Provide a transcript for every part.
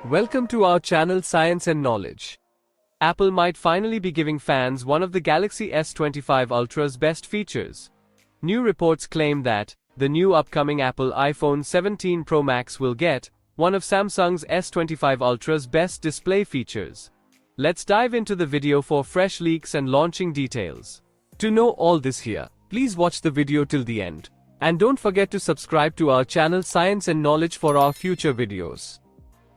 Welcome to our channel Science and Knowledge. Apple might finally be giving fans one of the Galaxy S25 Ultra's best features. New reports claim that the new upcoming Apple iPhone 17 Pro Max will get one of Samsung's S25 Ultra's best display features. Let's dive into the video for fresh leaks and launching details. To know all this here, please watch the video till the end. And don't forget to subscribe to our channel Science and Knowledge for our future videos.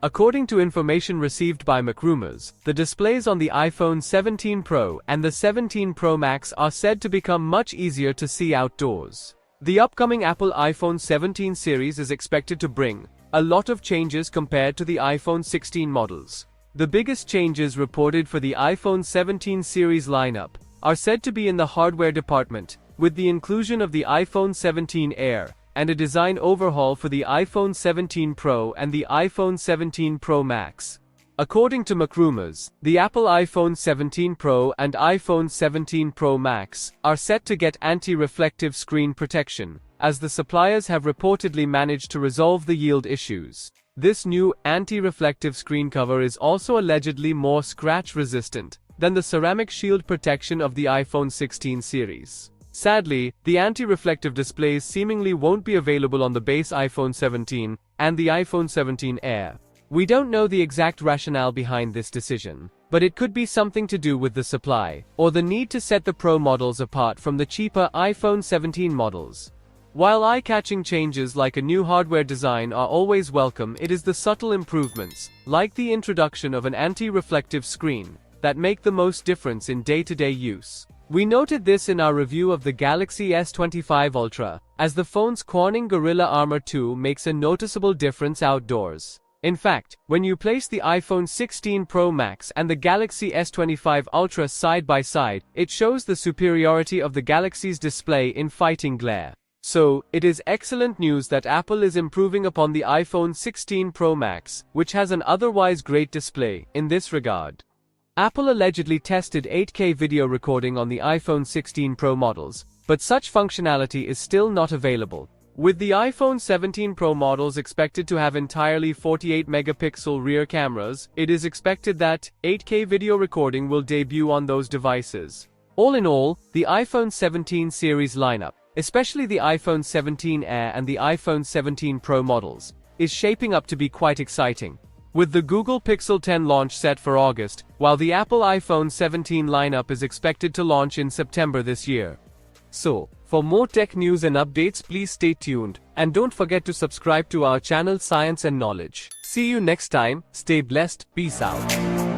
According to information received by MacRumors, the displays on the iPhone 17 Pro and the 17 Pro Max are said to become much easier to see outdoors. The upcoming Apple iPhone 17 series is expected to bring a lot of changes compared to the iPhone 16 models. The biggest changes reported for the iPhone 17 series lineup are said to be in the hardware department, with the inclusion of the iPhone 17 Air, and a design overhaul for the iPhone 17 Pro and the iPhone 17 Pro Max. According to MacRumors, the Apple iPhone 17 Pro and iPhone 17 Pro Max are set to get anti-reflective screen protection, as the suppliers have reportedly managed to resolve the yield issues. This new anti-reflective screen cover is also allegedly more scratch-resistant than the ceramic shield protection of the iPhone 16 series. Sadly, the anti-reflective displays seemingly won't be available on the base iPhone 17 and the iPhone 17 Air. We don't know the exact rationale behind this decision, but it could be something to do with the supply, or the need to set the Pro models apart from the cheaper iPhone 17 models. While eye-catching changes like a new hardware design are always welcome, it is the subtle improvements, like the introduction of an anti-reflective screen, that make the most difference in day-to-day use. We noted this in our review of the Galaxy S25 Ultra, as the phone's Corning Gorilla Armor 2 makes a noticeable difference outdoors. In fact, when you place the iPhone 16 Pro Max and the Galaxy S25 Ultra side by side, it shows the superiority of the Galaxy's display in fighting glare. So, it is excellent news that Apple is improving upon the iPhone 16 Pro Max, which has an otherwise great display, in this regard. Apple allegedly tested 8K video recording on the iPhone 16 Pro models, but such functionality is still not available. With the iPhone 17 Pro models expected to have entirely 48-megapixel rear cameras, it is expected that 8K video recording will debut on those devices. All in all, the iPhone 17 series lineup, especially the iPhone 17 Air and the iPhone 17 Pro models, is shaping up to be quite exciting. With the Google Pixel 10 launch set for August, while the Apple iPhone 17 lineup is expected to launch in September this year. So, for more tech news and updates, please stay tuned, and don't forget to subscribe to our channel Science and Knowledge. See you next time, stay blessed, peace out.